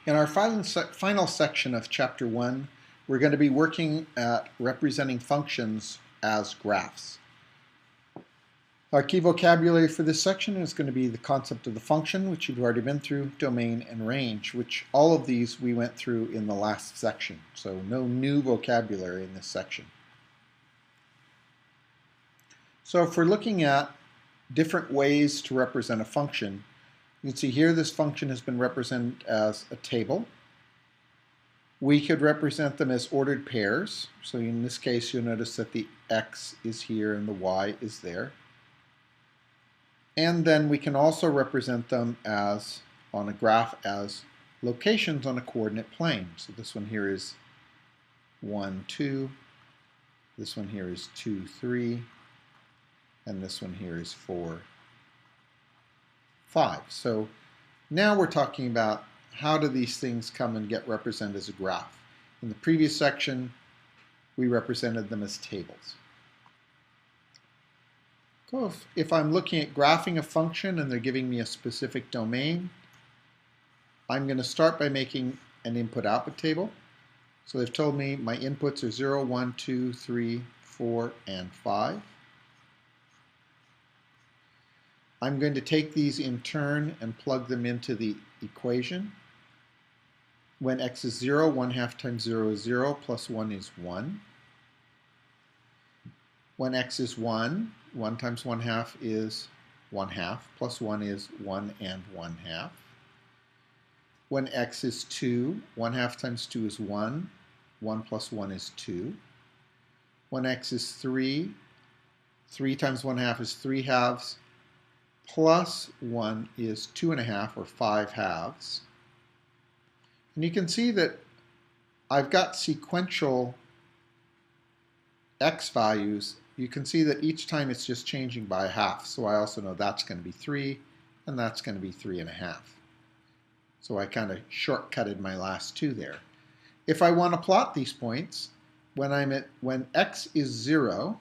In our final section of Chapter 1, we're going to be working at representing functions as graphs. Our key vocabulary for this section is going to be the concept of the function, which you've already been through, domain, and range, which all of these we went through in the last section. So no new vocabulary in this section. So if we're looking at different ways to represent a function, you can see here this function has been represented as a table. We could represent them as ordered pairs. So in this case, you'll notice that the x is here and the y is there. And then we can also represent them as, on a graph, as locations on a coordinate plane. So this one here is 1, 2. This one here is 2, 3. And this one here is 4, 5. So now we're talking about how do these things come and get represented as a graph. In the previous section, we represented them as tables. So if I'm looking at graphing a function and they're giving me a specific domain, I'm going to start by making an input-output table. So they've told me my inputs are 0, 1, 2, 3, 4, and 5. I'm going to take these in turn and plug them into the equation. When x is 0, 1/2 times 0 is 0, plus 1 is 1. When x is 1, 1 times 1/2 is 1/2, plus 1 is 1 and 1/2. When x is 2, 1/2 times 2 is 1, 1 plus 1 is 2. When x is 3, 3 times 1/2 is 3/2, plus 1 is 2.5 or 5/2. And you can see that I've got sequential x values. You can see that each time it's just changing by 1/2. So I also know that's going to be 3 and that's going to be 3.5. So I kind of shortcutted my last two there. If I want to plot these points, when x is 0,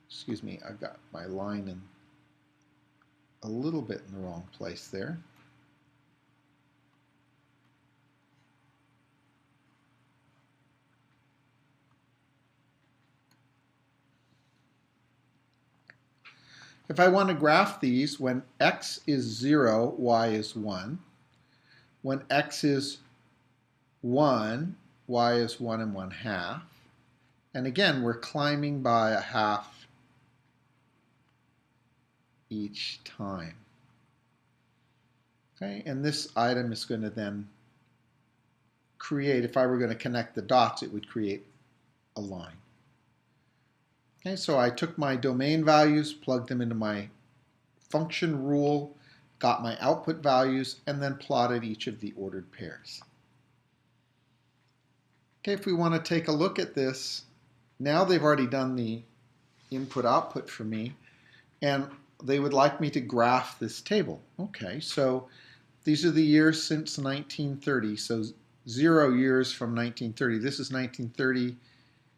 excuse me, I've got my line in a little bit in the wrong place there. If I want to graph these, when x is 0, y is 1. When x is 1, y is 1 and 1/2. And again, we're climbing by 1/2 each time. Okay, and this item is going to then create, if I were going to connect the dots, it would create a line. Okay, so I took my domain values, plugged them into my function rule, got my output values, and then plotted each of the ordered pairs. Okay, if we want to take a look at this, now they've already done the input-output for me, and they would like me to graph this table. Okay, so these are the years since 1930, so 0 years from 1930. This is 1930.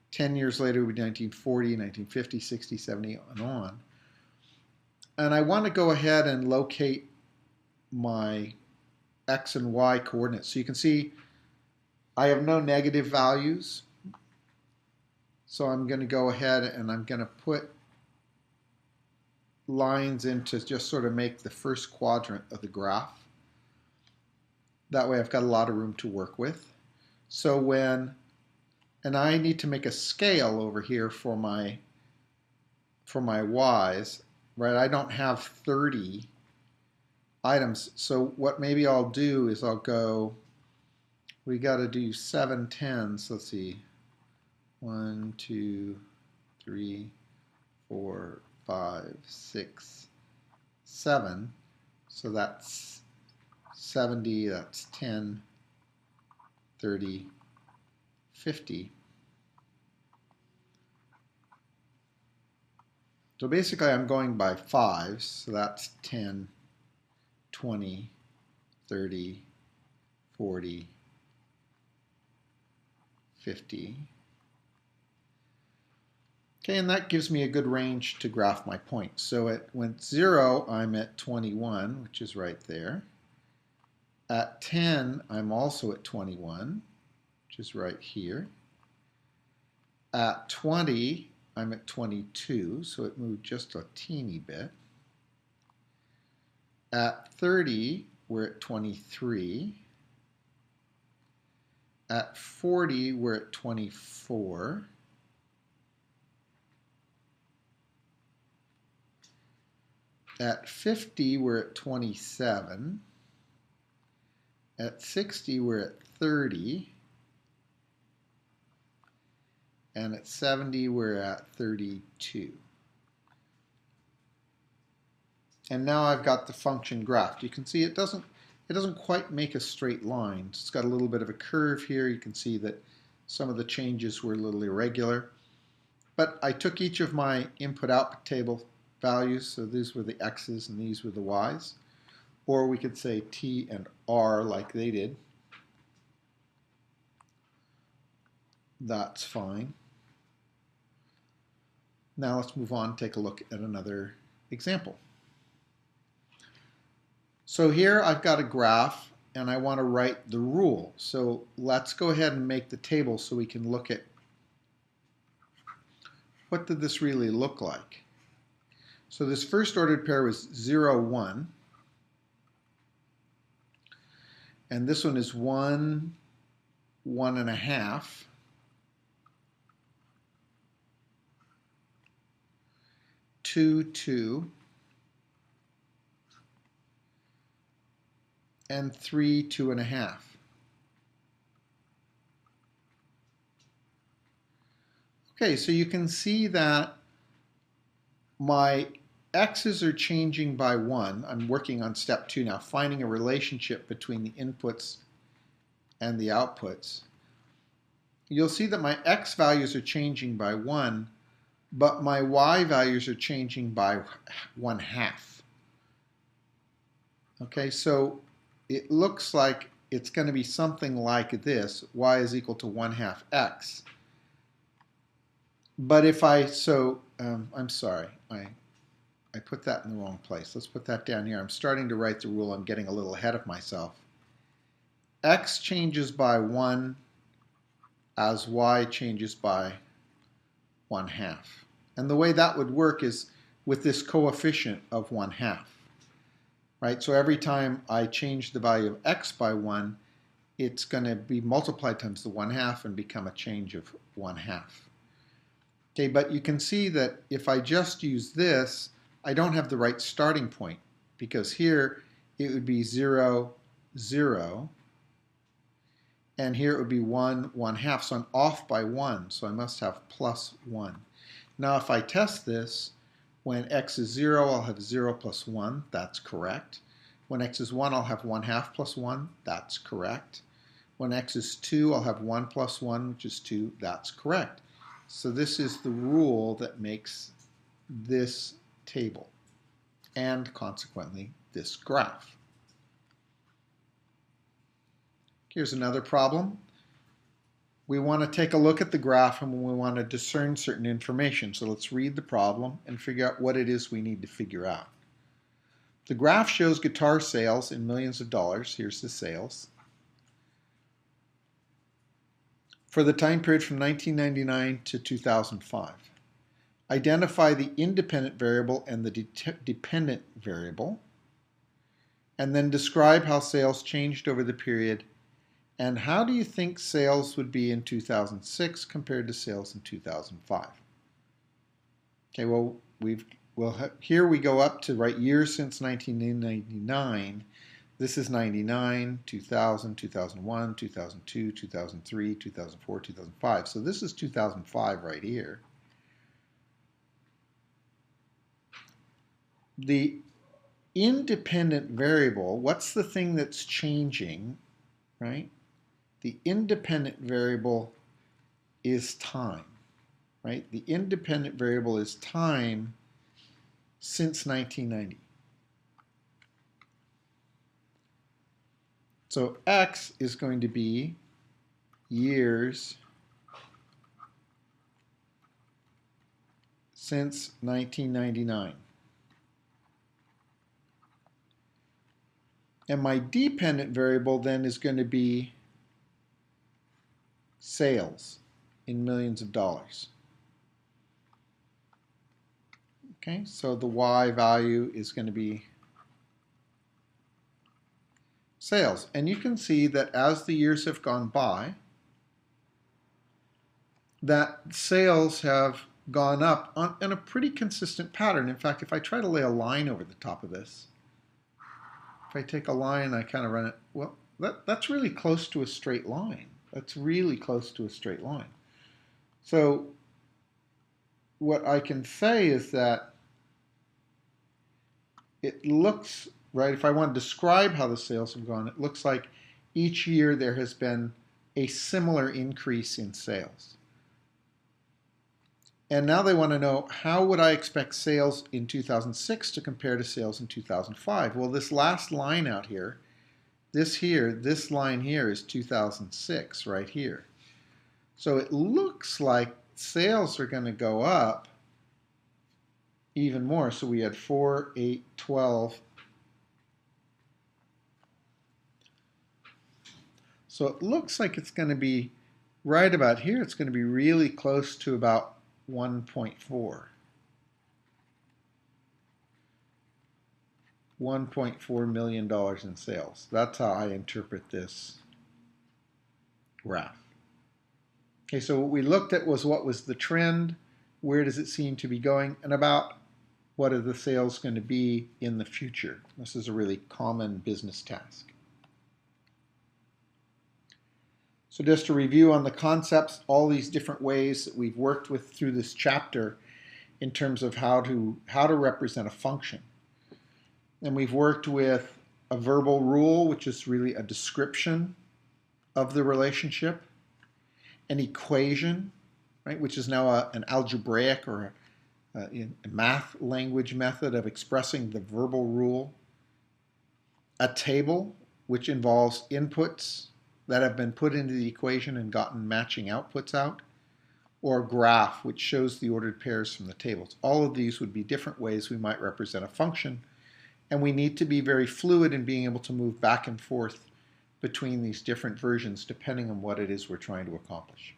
10 years later would be 1940, 1950, 60, 70, and on. And I want to go ahead and locate my x and y coordinates. So you can see I have no negative values. So I'm going to go ahead and I'm going to put lines in to just sort of make the first quadrant of the graph. That way I've got a lot of room to work with. So and I need to make a scale over here for my y's, right? I don't have 30 items. So what maybe I'll do is I'll go, we got to do 7 tens. Let's see, 1, 2, 3, 4, 5, 6, 7. So that's 70, that's 10, 30, 50. So basically I'm going by 5s, so that's 10, 20, 30, 40, 50. Okay, and that gives me a good range to graph my points. So when 0, I'm at 21, which is right there. At 10, I'm also at 21, which is right here. At 20, I'm at 22, so it moved just a teeny bit. At 30, we're at 23. At 40, we're at 24. At 50, we're at 27. At 60, we're at 30. And at 70, we're at 32. And now I've got the function graphed. You can see it doesn't quite make a straight line. It's got a little bit of a curve here. You can see that some of the changes were a little irregular. But I took each of my input-output table values, so these were the x's and these were the y's. Or we could say t and r like they did. That's fine. Now let's move on and take a look at another example. So here I've got a graph and I want to write the rule. So let's go ahead and make the table so we can look at what did this really look like. So this first ordered pair was 0, 1. And this one is 1, 1.5. 2, 2. And 3, 2.5. Okay, so you can see that my x's are changing by 1. I'm working on step 2 now, finding a relationship between the inputs and the outputs. You'll see that my x values are changing by 1, but my y values are changing by 1/2. Okay, so it looks like it's going to be something like this. Y is equal to 1/2 x. But if I'm sorry, I put that in the wrong place. Let's put that down here. I'm starting to write the rule. I'm getting a little ahead of myself. X changes by 1 as y changes by 1/2. And the way that would work is with this coefficient of 1/2. Right? So every time I change the value of x by 1, it's going to be multiplied times the 1/2 and become a change of 1/2. Okay, but you can see that if I just use this, I don't have the right starting point, because here it would be 0, 0, and here it would be 1, 1/2, so I'm off by 1, so I must have plus 1. Now if I test this, when x is 0, I'll have 0 plus 1, that's correct. When x is 1, I'll have 1/2 plus 1, that's correct. When x is 2, I'll have 1 plus 1, which is 2, that's correct. So this is the rule that makes this table, and consequently this graph. Here's another problem. We want to take a look at the graph and we want to discern certain information. So let's read the problem and figure out what it is we need to figure out. The graph shows guitar sales in millions of dollars. Here's the sales. For the time period from 1999 to 2005. Identify the independent variable and the dependent variable, and then describe how sales changed over the period, and how do you think sales would be in 2006 compared to sales in 2005. Okay, well, here we go up to years since 1999. This is 99, 2000, 2001, 2002, 2003, 2004, 2005. So this is 2005 right here. The independent variable, what's the thing that's changing, right? The independent variable is time, right? The independent variable is time since 1990. So x is going to be years since 1999. And my dependent variable then is going to be sales in millions of dollars. Okay, so the Y value is going to be sales. And you can see that as the years have gone by, that sales have gone up in a pretty consistent pattern. In fact, if I try to lay a line over the top of this, if I take a line and I kind of run it, well, that's really close to a straight line. That's really close to a straight line. So what I can say is that it looks, right, if I want to describe how the sales have gone, it looks like each year there has been a similar increase in sales. And now they want to know, how would I expect sales in 2006 to compare to sales in 2005? Well, this last line out here, this line here is 2006 right here. So it looks like sales are going to go up even more. So we had 4, 8, 12. So it looks like it's going to be right about here. It's going to be really close to about 1.4. $1.4 million in sales. That's how I interpret this graph. Okay, so what we looked at was what was the trend, where does it seem to be going, and about what are the sales going to be in the future. This is a really common business task. So just to review on the concepts, all these different ways that we've worked with through this chapter in terms of how to represent a function. And we've worked with a verbal rule, which is really a description of the relationship, an equation, right, which is now an algebraic or a math language method of expressing the verbal rule, a table, which involves inputs that have been put into the equation and gotten matching outputs out, or a graph, which shows the ordered pairs from the tables. All of these would be different ways we might represent a function, and we need to be very fluid in being able to move back and forth between these different versions depending on what it is we're trying to accomplish.